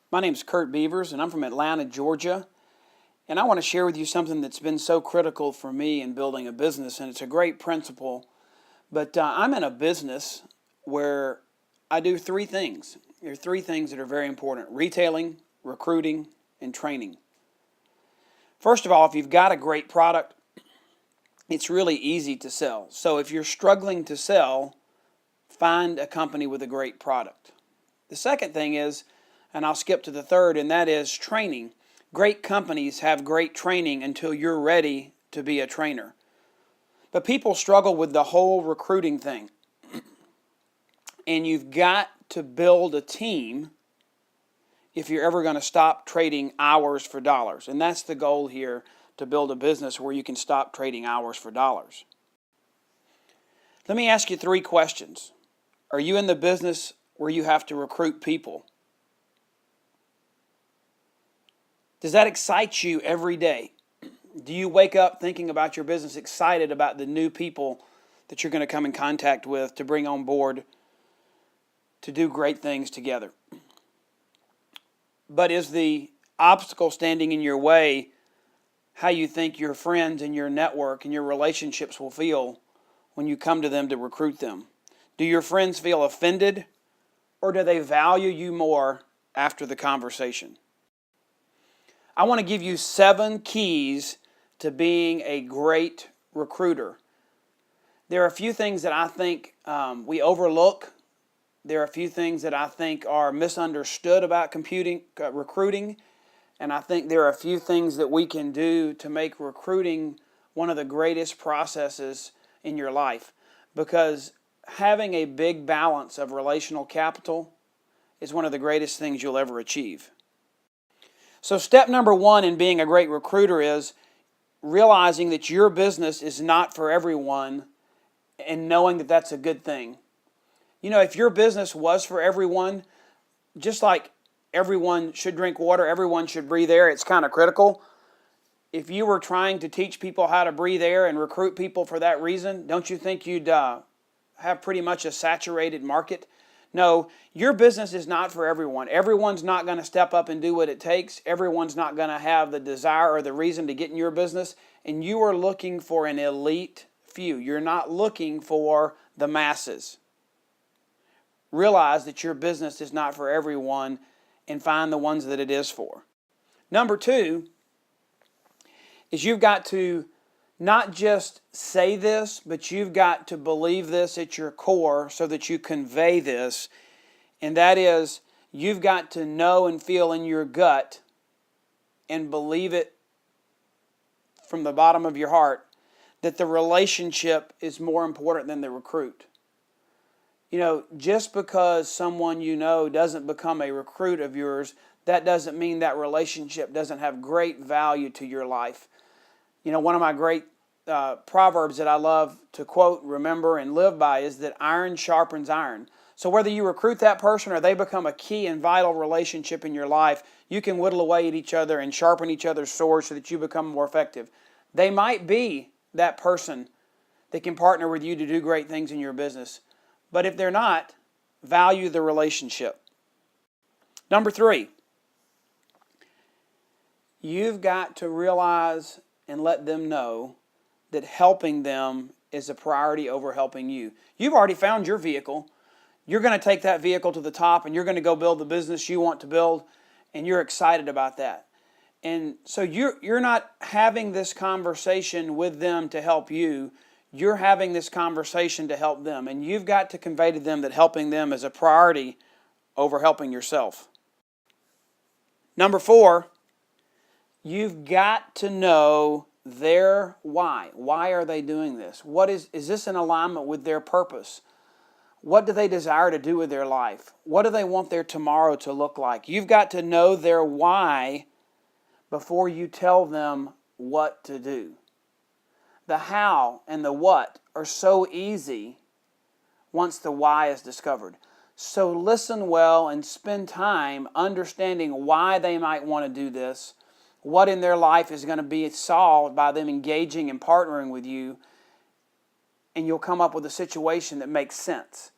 My name's Kurt Beavers, and I'm from Atlanta, Georgia. And I want to share with you something that's been so critical for me in building a business, and it's a great principle. But I'm in a business where I do three things. There are three things that are very important: retailing, recruiting, and training. First of all, if you've got a great product, it's really easy to sell. So if you're struggling to sell, find a company with a great product. The second thing is, and I'll skip to the third, and that is training. Great companies have great training until you're ready to be a trainer. But people struggle with the whole recruiting thing. And you've got to build a team if you're ever going to stop trading hours for dollars. And that's the goal here, to build a business where you can stop trading hours for dollars. Let me ask you three questions. Are you in the business where you have to recruit people? Does that excite you every day? Do you wake up thinking about your business, excited about the new people that you're going to come in contact with, to bring on board, to do great things together? But is the obstacle standing in your way how you think your friends and your network and your relationships will feel when you come to them to recruit them? Do your friends feel offended, or do they value you more after the conversation? I want to give you 7 keys to being a great recruiter. There are a few things that I think we overlook. There are a few things that I think are misunderstood about recruiting. And I think there are a few things that we can do to make recruiting one of the greatest processes in your life. Because having a big balance of relational capital is one of the greatest things you'll ever achieve. So step number 1 in being a great recruiter is realizing that your business is not for everyone, and knowing that that's a good thing. You know, if your business was for everyone, just like everyone should drink water, everyone should breathe air, it's kind of critical. If you were trying to teach people how to breathe air and recruit people for that reason, don't you think you'd have pretty much a saturated market? No, your business is not for everyone. Everyone's not going to step up and do what it takes. Everyone's not going to have the desire or the reason to get in your business. And you are looking for an elite few. You're not looking for the masses. Realize that your business is not for everyone, and find the ones that it is for. Number 2 is you've got to not just say this, but you've got to believe this at your core so that you convey this. And that is, you've got to know and feel in your gut and believe it from the bottom of your heart that the relationship is more important than the recruit. You know, just because someone you know doesn't become a recruit of yours, that doesn't mean that relationship doesn't have great value to your life. You know, one of my great proverbs that I love to quote, remember, and live by is that iron sharpens iron. So whether you recruit that person or they become a key and vital relationship in your life, you can whittle away at each other and sharpen each other's swords so that you become more effective. They might be that person that can partner with you to do great things in your business. But if they're not, value the relationship. Number 3, you've got to realize and let them know that helping them is a priority over helping you. You've already found your vehicle. You're going to take that vehicle to the top, and you're going to go build the business you want to build, and you're excited about that. And so you're not having this conversation with them to help you. You're having this conversation to help them, and you've got to convey to them that helping them is a priority over helping yourself. Number 4, you've got to know their why. Why are they doing this? Is this in alignment with their purpose? What do they desire to do with their life? What do they want their tomorrow to look like? You've got to know their why before you tell them what to do. The how and the what are so easy once the why is discovered. So listen well and spend time understanding why they might want to do this, what in their life is going to be solved by them engaging and partnering with you, and you'll come up with a situation that makes sense.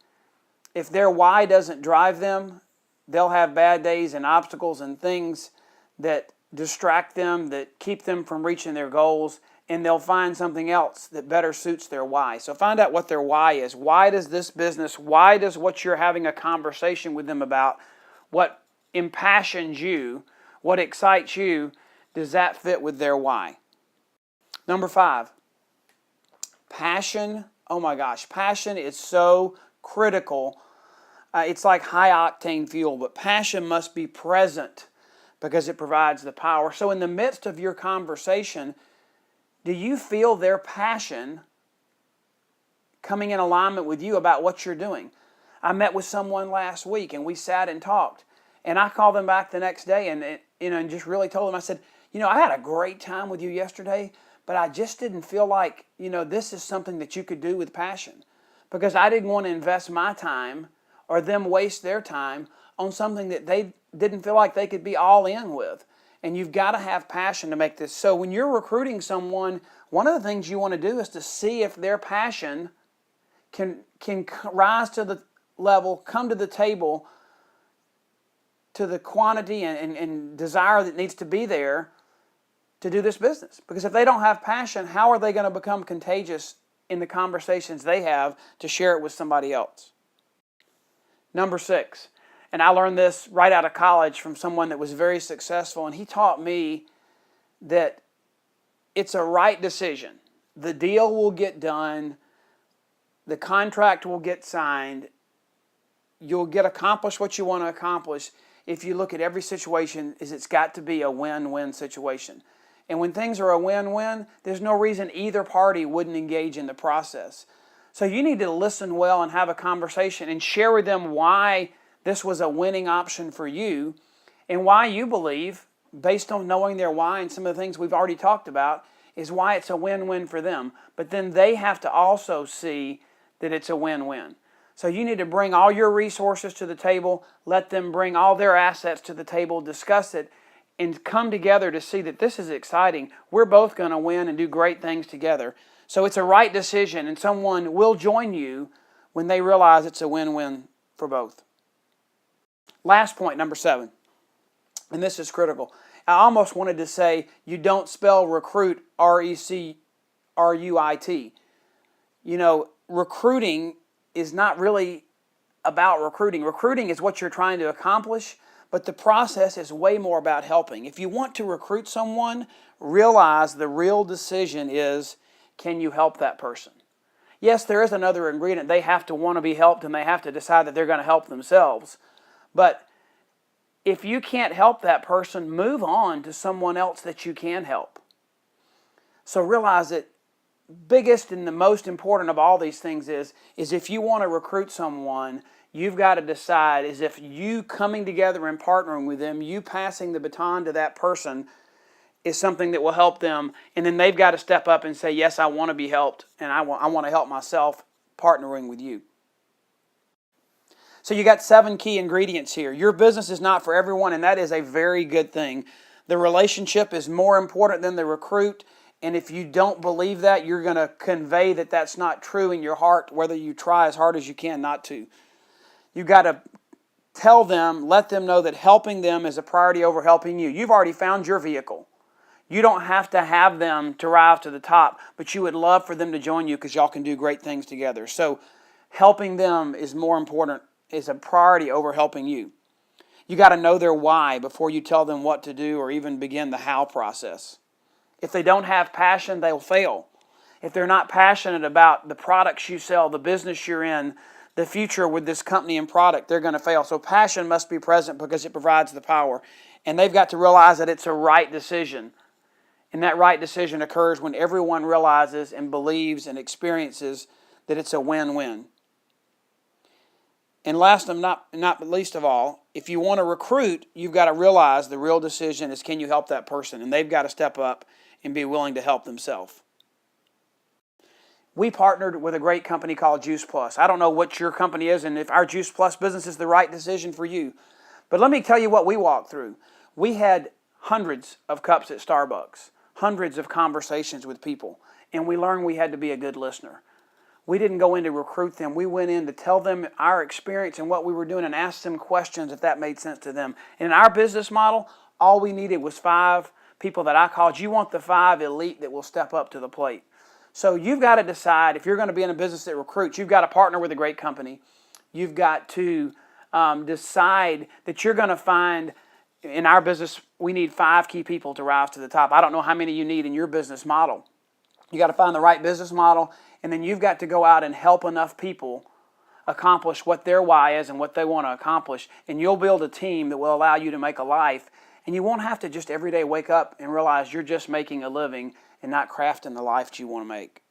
If their why doesn't drive them, they'll have bad days and obstacles and things that distract them, that keep them from reaching their goals, and they'll find something else that better suits their why. So find out what their why is. Why does this business, why does what you're having a conversation with them about, what impassions you, what excites you, does that fit with their why? Number 5, passion. Oh my gosh, passion is so critical. It's like high octane fuel, but passion must be present because it provides the power. So in the midst of your conversation, do you feel their passion coming in alignment with you about what you're doing? I met with someone last week and we sat and talked, and I called them back the next day and just really told them, I said, I had a great time with you yesterday, but I just didn't feel like, this is something that you could do with passion, because I didn't want to invest my time or them waste their time on something that they didn't feel like they could be all in with. And you've got to have passion to make this. So when you're recruiting someone, one of the things you want to do is to see if their passion can rise to the level, come to the table, to the quantity and desire that needs to be there to do this business. Because if they don't have passion, how are they going to become contagious in the conversations they have to share it with somebody else? Number 6, and I learned this right out of college from someone that was very successful, and he taught me that it's a right decision. The deal will get done, the contract will get signed, you'll get accomplished what you want to accomplish if you look at every situation as it's got to be a win-win situation. And when things are a win-win, there's no reason either party wouldn't engage in the process. So you need to listen well and have a conversation and share with them why this was a winning option for you and why you believe, based on knowing their why and some of the things we've already talked about, is why it's a win-win for them. But then they have to also see that it's a win-win. So you need to bring all your resources to the table, let them bring all their assets to the table, discuss it, and come together to see that this is exciting. We're both going to win and do great things together. So it's a right decision, and someone will join you when they realize it's a win-win for both. Last point, number 7, and this is critical. I almost wanted to say you don't spell recruit R-E-C-R-U-I-T. Recruiting is not really about recruiting. Recruiting is what you're trying to accomplish, but the process is way more about helping. If you want to recruit someone, realize the real decision is, can you help that person? Yes, there is another ingredient. They have to want to be helped and they have to decide that they're going to help themselves. But if you can't help that person, move on to someone else that you can help. So realize that biggest and the most important of all these things is if you want to recruit someone, you've got to decide is if you coming together and partnering with them, you passing the baton to that person is something that will help them, and then they've got to step up and say, yes, I want to be helped, and I want to help myself partnering with you. So you got 7 key ingredients here. Your business is not for everyone, and that is a very good thing. The relationship is more important than the recruit, and if you don't believe that, you're going to convey that that's not true in your heart, whether you try as hard as you can not to. You've got to tell them, let them know that helping them is a priority over helping you. You've already found your vehicle. You don't have to have them to rise to the top, but you would love for them to join you because y'all can do great things together. So helping them is more important, is a priority over helping you. You got to know their why before you tell them what to do or even begin the how process. If they don't have passion, they'll fail. If they're not passionate about the products you sell, the business you're in, the future with this company and product, they're going to fail. So passion must be present because it provides the power. And they've got to realize that it's a right decision. And that right decision occurs when everyone realizes and believes and experiences that it's a win-win. And last and not least of all, if you want to recruit, you've got to realize the real decision is, can you help that person? And they've got to step up and be willing to help themselves. We partnered with a great company called Juice Plus. I don't know what your company is and if our Juice Plus business is the right decision for you. But let me tell you what we walked through. We had hundreds of cups at Starbucks, hundreds of conversations with people, and we learned we had to be a good listener. we didn't go in to recruit them. We went in to tell them our experience and what we were doing and ask them questions if that made sense to them. And in our business model, all we needed was 5 people that I called. You want the 5 elite that will step up to the plate. So you've got to decide if you're going to be in a business that recruits, you've got to partner with a great company. You've got to decide that you're going to find, in our business, we need 5 key people to rise to the top. I don't know how many you need in your business model. You got to find the right business model, and then you've got to go out and help enough people accomplish what their why is and what they want to accomplish, and you'll build a team that will allow you to make a life, and you won't have to just every day wake up and realize you're just making a living and not crafting the life that you want to make.